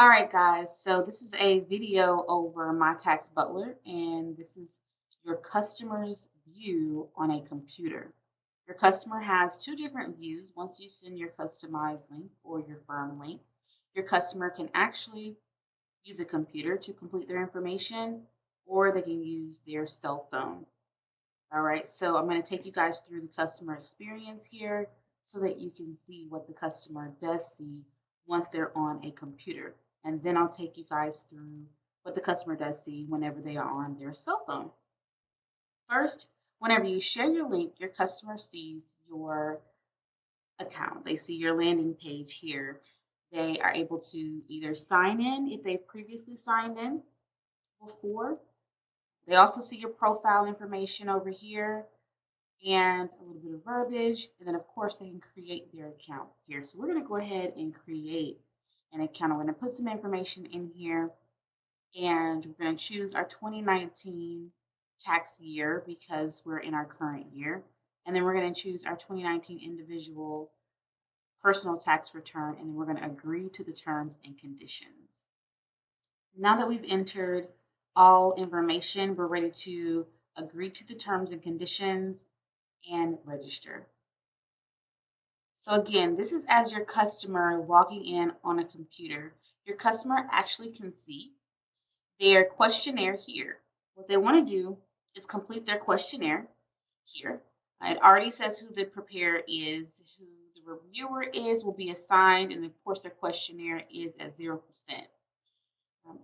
All right, guys, so this is a video over MyTax Butler, and this is your customer's view on a computer. Your customer has two different views. Once you send your customized link or your firm link, your customer can actually use a computer to complete their information, or they can use their cell phone. All right, so I'm going to take you guys through the customer experience here so that you can see what the customer does see once they're on a computer. And then I'll take you guys through what the customer does see whenever they are on their cell phone. First, whenever you share your link, your customer sees your account. They see your landing page here. They are able to either sign in if they've previously signed in before. They also see your profile information over here and a little bit of verbiage. And then, of course, they can create their account here. So we're going to go ahead and create an account. We're going to put some information in here, and we're going to choose our 2019 tax year because we're in our current year. And then we're going to choose our 2019 individual personal tax return, and then we're going to agree to the terms and conditions. Now that we've entered all information, we're ready to agree to the terms and conditions and register. So again, this is as your customer logging in on a computer. Your customer actually can see their questionnaire here. What they want to do is complete their questionnaire here. It already says who the preparer is, who the reviewer is, will be assigned, and of course their questionnaire is at 0%.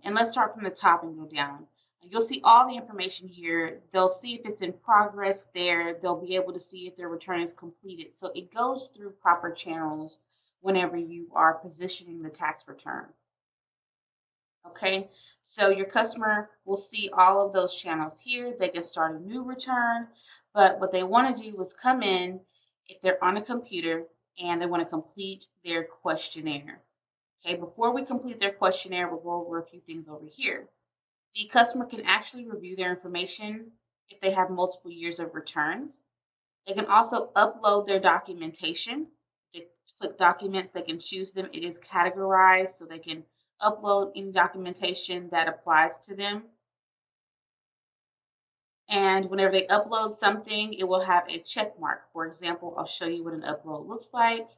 And let's start from the top and go down. You'll see all the information here. They'll see if it's in progress there. They'll be able to see if their return is completed. So it goes through proper channels whenever you are positioning the tax return. Okay, so your customer will see all of those channels here. They can start a new return, but what they want to do is come in if they're on a computer and they want to complete their questionnaire. Okay, before we complete their questionnaire, we'll go over a few things over here. The customer can actually review their information if they have multiple years of returns. They can also upload their documentation. They click documents, they can choose them. It is categorized, so they can upload any documentation that applies to them. And whenever they upload something, it will have a check mark. For example, I'll show you what an upload looks like.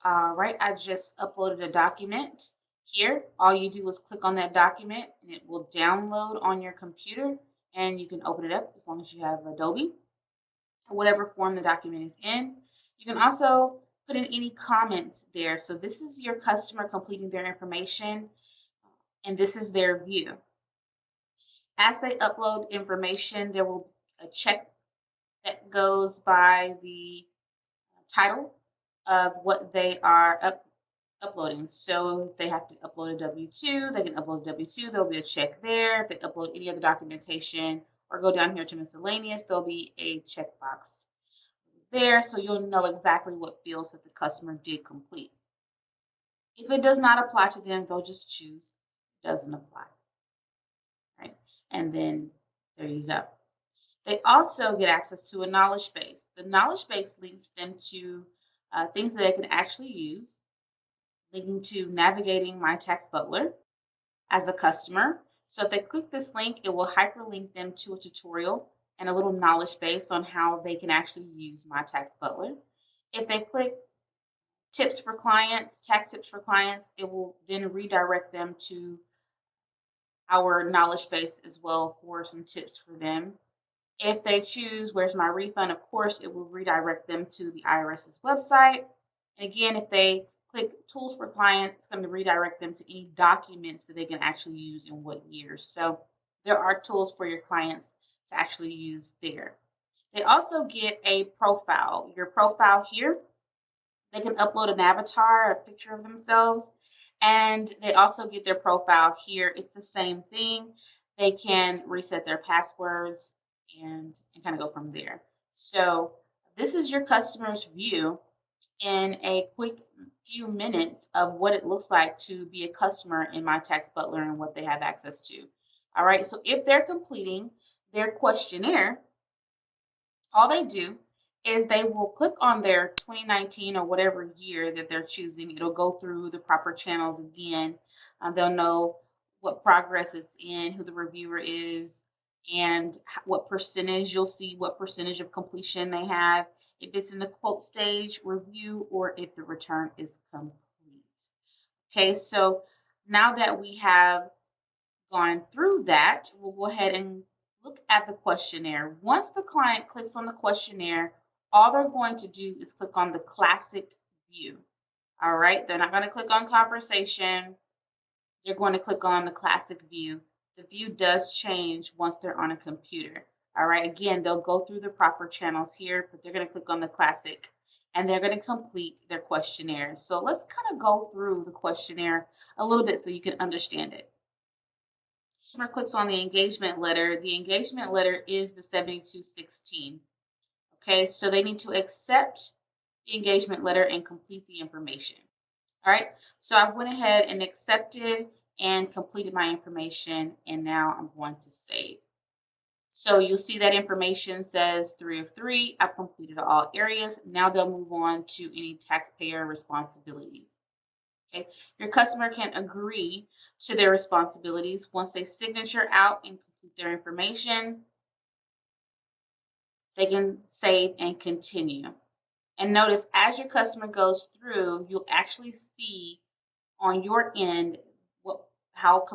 All right, I just uploaded a document here. All you do is click on that document and it will download on your computer, and you can open it up as long as you have Adobe, or whatever form the document is in. You can also put in any comments there. So this is your customer completing their information, and this is their view. As they upload information, there will be a check that goes by the title of what they are uploading. So if they have to upload a W-2, they can upload a W-2. There'll be a check there. If they upload any other documentation or go down here to miscellaneous, there'll be a checkbox there, so you'll know exactly what fields that the customer did complete. If it does not apply to them, they'll just choose doesn't apply. Right? And then there you go. They also get access to a knowledge base. The knowledge base links them to things that they can actually use, linking to navigating MyTax Butler as a customer. So if they click this link, it will hyperlink them to a tutorial and a little knowledge base on how they can actually use MyTax Butler. If they click tips for clients, tax tips for clients, it will then redirect them to our knowledge base as well for some tips for them. If they choose where's my refund, of course, it will redirect them to the IRS's website. And again, if they click tools for clients, it's going to redirect them to any documents that they can actually use in what years. So there are tools for your clients to actually use there. They also get a profile. Your profile here, they can upload an avatar, a picture of themselves, and they also get their profile here. It's the same thing. They can reset their passwords and kind of go from there. So this is your customer's view in a quick few minutes of what it looks like to be a customer in MyTax Butler and what they have access to. All right, so if they're completing their questionnaire, all they do is they will click on their 2019 or whatever year that they're choosing. It'll go through the proper channels again. They'll know what progress it's in, who the reviewer is, and what percentage. You'll see what percentage of completion they have, if it's in the quote stage, review, or if the return is complete. Okay, so now that we have gone through that, we'll go ahead and look at the questionnaire. Once the client clicks on the questionnaire, all they're going to do is click on the classic view. All right, they're not going to click on conversation. They're going to click on the classic view. The view does change once they're on a computer. All right, again, they'll go through the proper channels here, but they're going to click on the classic and they're going to complete their questionnaire. So let's kind of go through the questionnaire a little bit so you can understand it. Customer clicks on the engagement letter. The engagement letter is the 7216. Okay, so they need to accept the engagement letter and complete the information. All right, so I've went ahead and accepted and completed my information, and now I'm going to save. So you'll see that information says 3 of 3. I've completed all areas. Now they'll move on to any taxpayer responsibilities. Okay, your customer can agree to their responsibilities once they signature out and complete their information. They can save and continue. And notice as your customer goes through, you'll actually see on your end how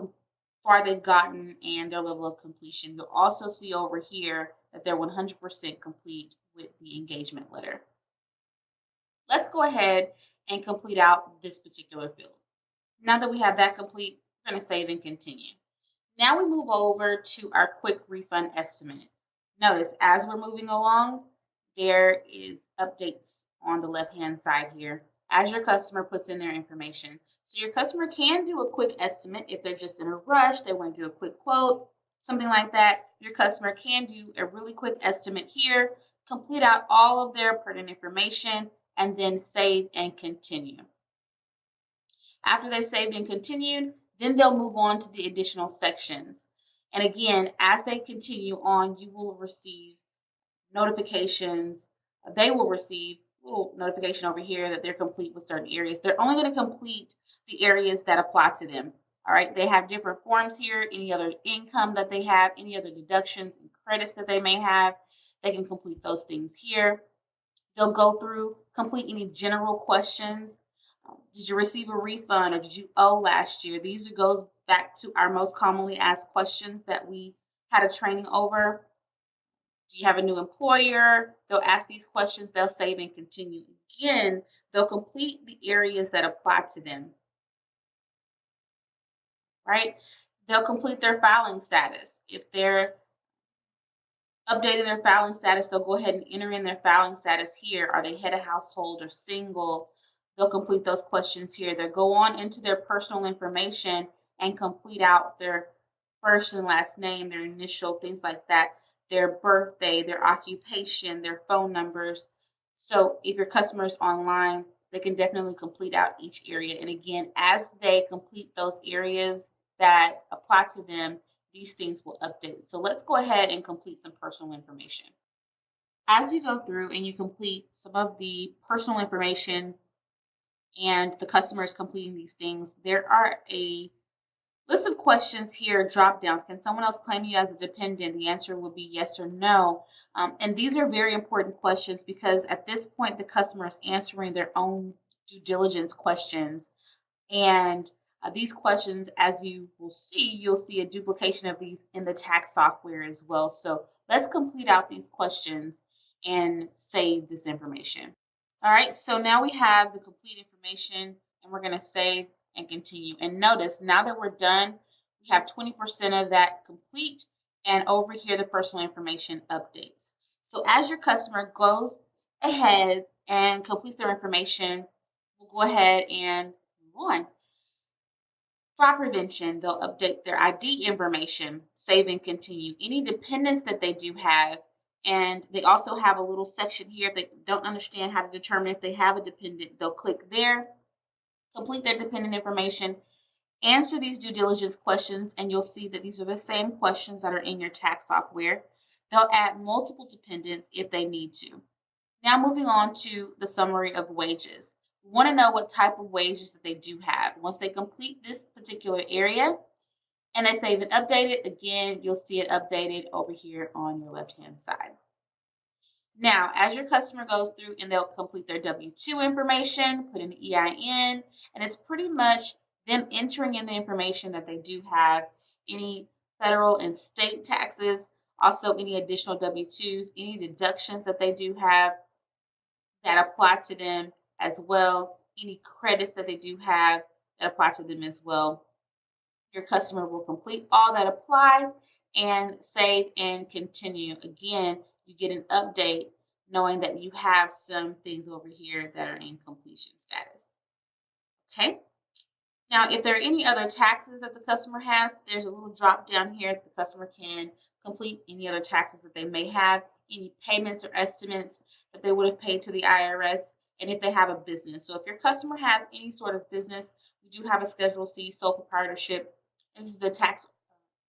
far they've gotten and their level of completion. You'll also see over here that they're 100% complete with the engagement letter. Let's go ahead and complete out this particular field. Now that we have that complete, we're going to save and continue. Now we move over to our quick refund estimate. Notice as we're moving along, there is updates on the left-hand side here as your customer puts in their information. So your customer can do a quick estimate if they're just in a rush, they want to do a quick quote, something like that. Your customer can do a really quick estimate here, complete out all of their pertinent information, and then save and continue. After they saved and continued, then they'll move on to the additional sections. And again, as they continue on, you will receive notifications. They will receive a little notification over here that they're complete with certain areas. They're only going to complete the areas that apply to them. All right, they have different forms here, any other income that they have, any other deductions and credits that they may have. They can complete those things here. They'll go through, complete any general questions. Did you receive a refund or did you owe last year? These goes back to our most commonly asked questions that we had a training over. Do you have a new employer? They'll ask these questions, they'll save and continue. Again, they'll complete the areas that apply to them, right? They'll complete their filing status. If they're updating their filing status, they'll go ahead and enter in their filing status here. Are they head of household or single? They'll complete those questions here. They'll go on into their personal information and complete out their first and last name, their initial, things like that, their birthday, their occupation, their phone numbers. So if your customer is online, they can definitely complete out each area. And again, as they complete those areas that apply to them, these things will update. So let's go ahead and complete some personal information. As you go through and you complete some of the personal information and the customer is completing these things, there are a list of questions here, drop downs. Can someone else claim you as a dependent? The answer will be yes or no. And these are very important questions because at this point, the customer is answering their own due diligence questions. And these questions, as you will see, you'll see a duplication of these in the tax software as well. So let's complete out these questions and save this information. All right, so now we have the complete information and we're going to save and continue. And notice now that we're done, we have 20% of that complete, and over here the personal information updates. So as your customer goes ahead and completes their information, we'll go ahead and move on. Fraud prevention, they'll update their ID information, save and continue. Any dependents that they do have, and they also have a little section here if they don't understand how to determine if they have a dependent, they'll click there, complete their dependent information, answer these due diligence questions, and you'll see that these are the same questions that are in your tax software. They'll add multiple dependents if they need to. Now moving on to the summary of wages. We want to know what type of wages that they do have. Once they complete this particular area and they save and update it, again, you'll see it updated over here on your left-hand side. Now, as your customer goes through and they'll complete their W-2 information, put an EIN, and it's pretty much them entering in the information that they do have, any federal and state taxes, also any additional W-2s, any deductions that they do have that apply to them as well, any credits that they do have that apply to them as well. Your customer will complete all that apply and save and continue. Again, you get an update knowing that you have some things over here that are in completion status. Okay. Now, if there are any other taxes that the customer has, there's a little drop down here that the customer can complete any other taxes that they may have, any payments or estimates that they would have paid to the IRS, and if they have a business. So if your customer has any sort of business, we do have a Schedule C sole proprietorship. And this is the tax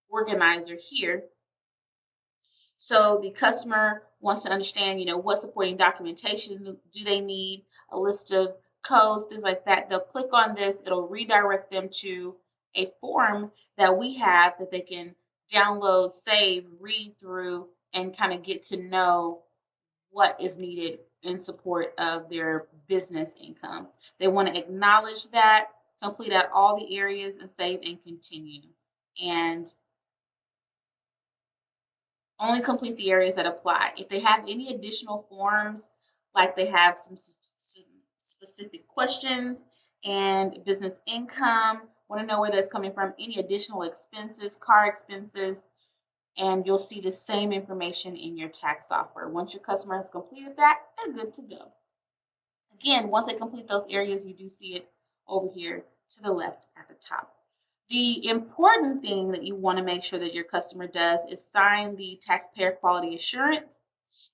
organizer here. So the customer wants to understand, what supporting documentation do they need, a list of codes, things like that. They'll click on this. It'll redirect them to a form that we have that they can download, save, read through, and kind of get to know what is needed in support of their business income. They want to acknowledge that, complete out all the areas, and save and continue. And only complete the areas that apply. If they have any additional forms, like they have some specific questions and business income, want to know where that's coming from, any additional expenses, car expenses, and you'll see the same information in your tax software. Once your customer has completed that, they're good to go. Again, once they complete those areas, you do see it over here to the left at the top. The important thing that you want to make sure that your customer does is sign the taxpayer quality assurance.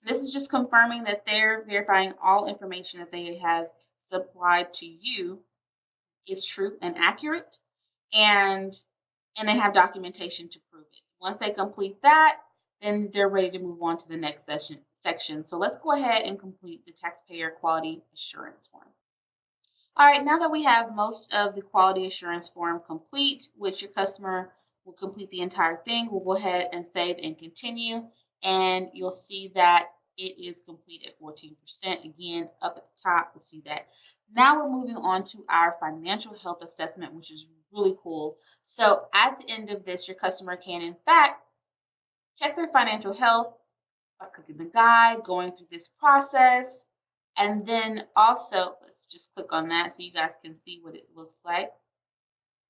This is just confirming that they're verifying all information that they have supplied to you is true and accurate, and they have documentation to prove it. Once they complete that, then they're ready to move on to the next section. So let's go ahead and complete the taxpayer quality assurance form. All right, now that we have most of the quality assurance form complete, which your customer will complete the entire thing, we'll go ahead and save and continue, and you'll see that it is complete at 14%. Again, up at the top, we'll see that. Now we're moving on to our financial health assessment, which is really cool. So at the end of this, your customer can, in fact, check their financial health by clicking the guide, going through this process, and then also, let's just click on that so you guys can see what it looks like.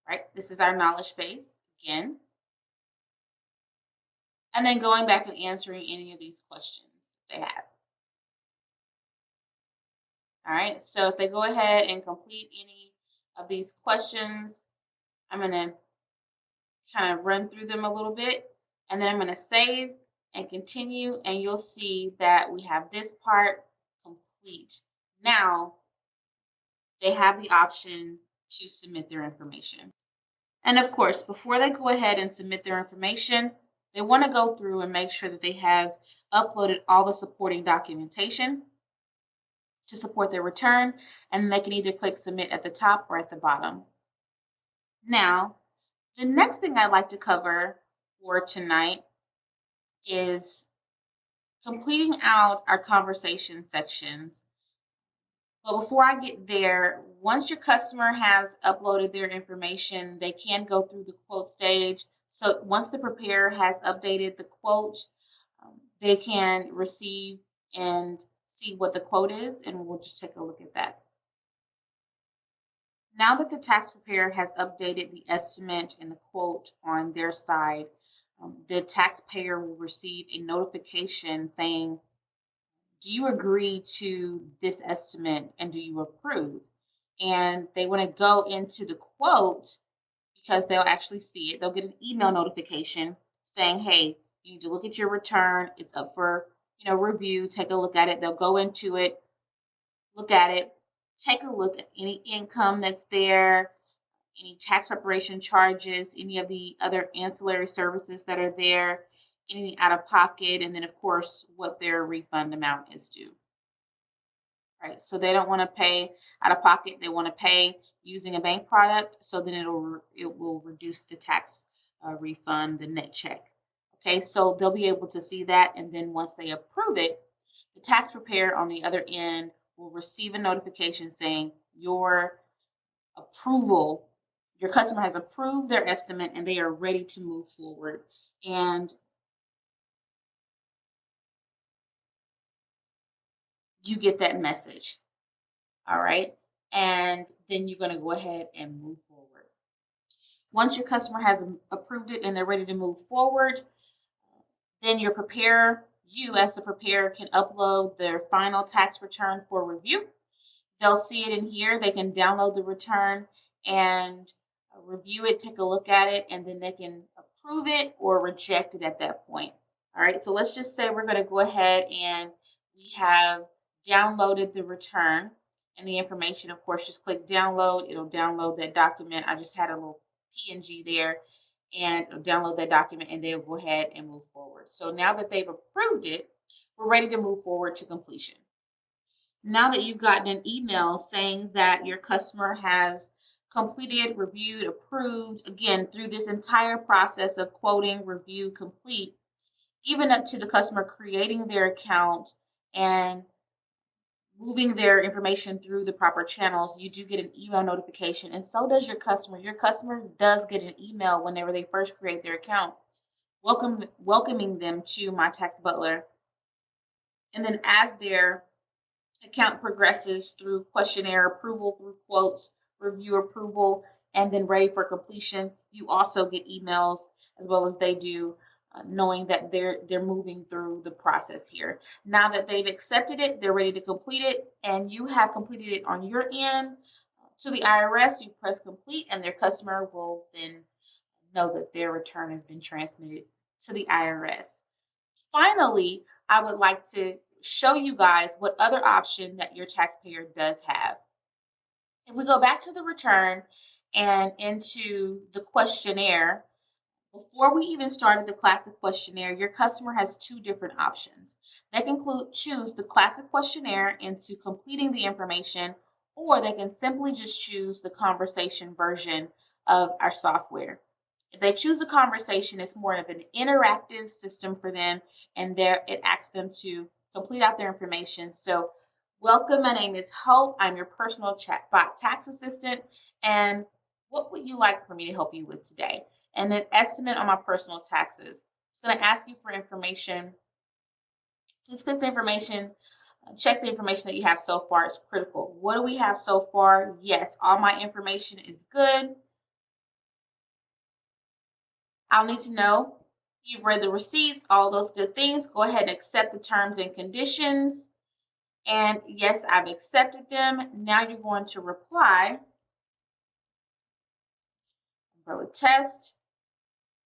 Right, this is our knowledge base again. And then going back and answering any of these questions they have. All right, so if they go ahead and complete any of these questions, I'm going to kind of run through them a little bit, and then I'm going to save and continue, and you'll see that we have this part complete. Now they have the option to submit their information. And of course, before they go ahead and submit their information, they want to go through and make sure that they have uploaded all the supporting documentation to support their return, and they can either click submit at the top or at the bottom. Now, the next thing I'd like to cover for tonight is completing out our conversation sections. But before I get there, once your customer has uploaded their information, they can go through the quote stage. So once the preparer has updated the quote, they can receive and see what the quote is, and we'll just take a look at that. Now that the tax preparer has updated the estimate and the quote on their side, the taxpayer will receive a notification saying, do you agree to this estimate and do you approve? And they want to go into the quote because they'll actually see it. They'll get an email notification saying, hey, you need to look at your return. It's up for, review. Take a look at it. They'll go into it, look at it, take a look at any income that's there, any tax preparation charges, any of the other ancillary services that are there, anything out of pocket, and then, of course, what their refund amount is due. right? So they don't want to pay out of pocket. They want to pay using a bank product. So then it will reduce the tax refund, the net check. Okay, so they'll be able to see that, and then once they approve it, the tax preparer on the other end will receive a notification saying your approval, your customer has approved their estimate and they are ready to move forward. And you get that message. All right. And then you're going to go ahead and move forward. Once your customer has approved it and they're ready to move forward, then your preparer, you as the preparer, can upload their final tax return for review. They'll see it in here. They can download the return and review it, take a look at it, and then they can approve it or reject it at that point. All right, so let's just say we're going to go ahead and we have downloaded the return and the information. Of course, just click download. It'll download that document. I just had a little PNG there, and it'll download that document, and they'll go ahead and move forward. So now that they've approved it, we're ready to move forward to completion. Now that you've gotten an email saying that your customer has completed, reviewed, approved, again, through this entire process of quoting, review, complete, even up to the customer creating their account and moving their information through the proper channels, you do get an email notification, and so does your customer. Your customer does get an email whenever they first create their account, welcoming them to MyTax Butler. And then as their account progresses through questionnaire approval, through quotes, review approval, and then ready for completion, you also get emails as well as they do, knowing that they're moving through the process here. Now that they've accepted it, they're ready to complete it, and you have completed it on your end to the IRS. You press complete, and their customer will then know that their return has been transmitted to the IRS. Finally, I would like to show you guys what other option that your taxpayer does have. If we go back to the return and into the questionnaire, before we even started the classic questionnaire, your customer has two different options. They can choose the classic questionnaire into completing the information, or they can simply just choose the conversation version of our software. If they choose a conversation, it's more of an interactive system for them, and there it asks them to complete out their information. So, welcome. My name is Hope. I'm your personal chatbot tax assistant. And what would you like for me to help you with today? And an estimate on my personal taxes. It's going to ask you for information. Please click the information. Check the information that you have so far. It's critical. What do we have so far? Yes, all my information is good. I'll need to know you've read the receipts, all those good things. Go ahead and accept the terms and conditions. And yes, I've accepted them. Now you're going to reply, umbrella test,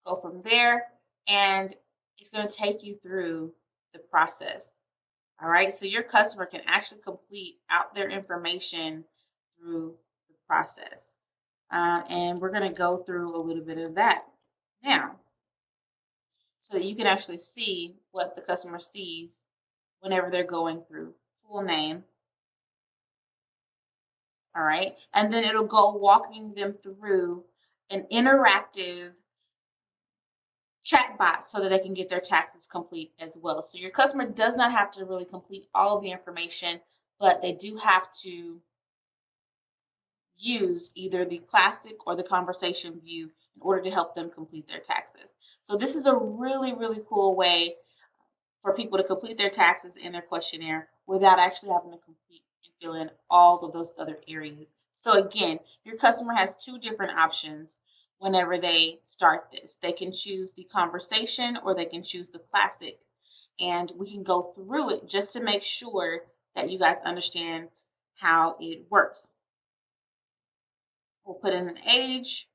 go from there, and it's going to take you through the process. All right, so your customer can actually complete out their information through the process. And we're going to go through a little bit of that now so that you can actually see what the customer sees whenever they're going through. Full name. All right. And then it'll go walking them through an interactive chat bot so that they can get their taxes complete as well. So your customer does not have to really complete all of the information, but they do have to use either the classic or the conversation view in order to help them complete their taxes. So this is a really, really cool way for people to complete their taxes in their questionnaire without actually having to complete and fill in all of those other areas. So again, your customer has two different options whenever they start this. They can choose the conversation or they can choose the classic. And we can go through it just to make sure that you guys understand how it works. We'll put in an age.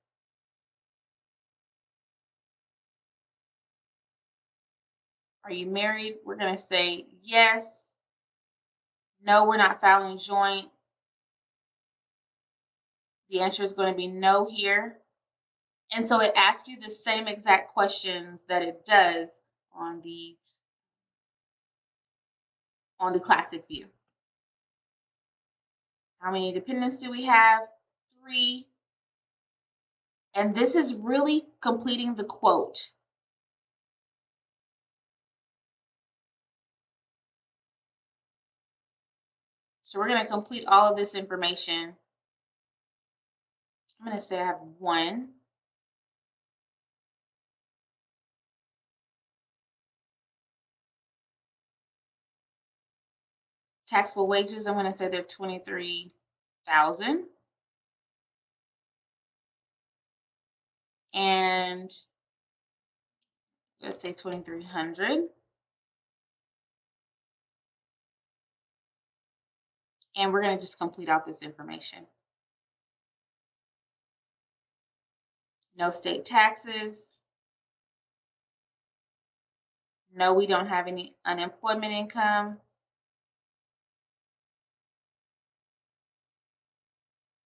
Are you married? We're going to say yes. No, we're not filing joint. The answer is going to be no here. And so it asks you the same exact questions that it does on the classic view. How many dependents do we have? 3. And this is really completing the quote. So we're going to complete all of this information. I'm going to say I have 1. Taxable wages, I'm going to say they're 23,000. And let's say 2,300. And we're going to just complete out this information. No state taxes. No, we don't have any unemployment income.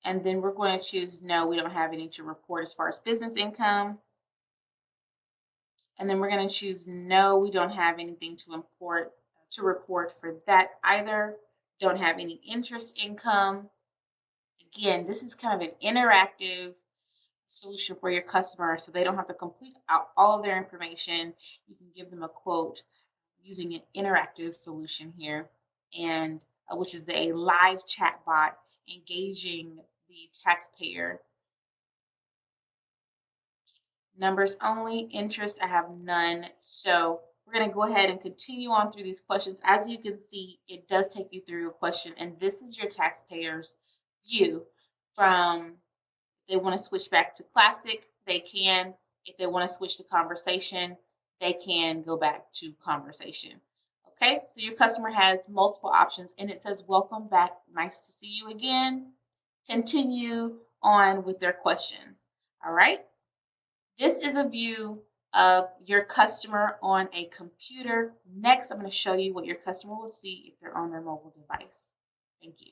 And then we're going to choose no, we don't have any to report as far as business income. And then we're going to choose no, we don't have anything to report for that either. Don't have any interest income. Again, this is kind of an interactive solution for your customer so they don't have to complete out all of their information. You can give them a quote using an interactive solution here, and which is a live chat bot engaging the taxpayer. Numbers only, interest I have none. So we're going to go ahead and continue on through these questions. As you can see, it does take you through a question, and this is your taxpayer's view. From if they want to switch back to classic, they can. If they want to switch to conversation, they can go back to conversation. Okay, so your customer has multiple options, and it says, welcome back, nice to see you again. Continue on with their questions. All right. This is a view of your customer on a computer. Next, I'm going to show you what your customer will see if they're on their mobile device. Thank you.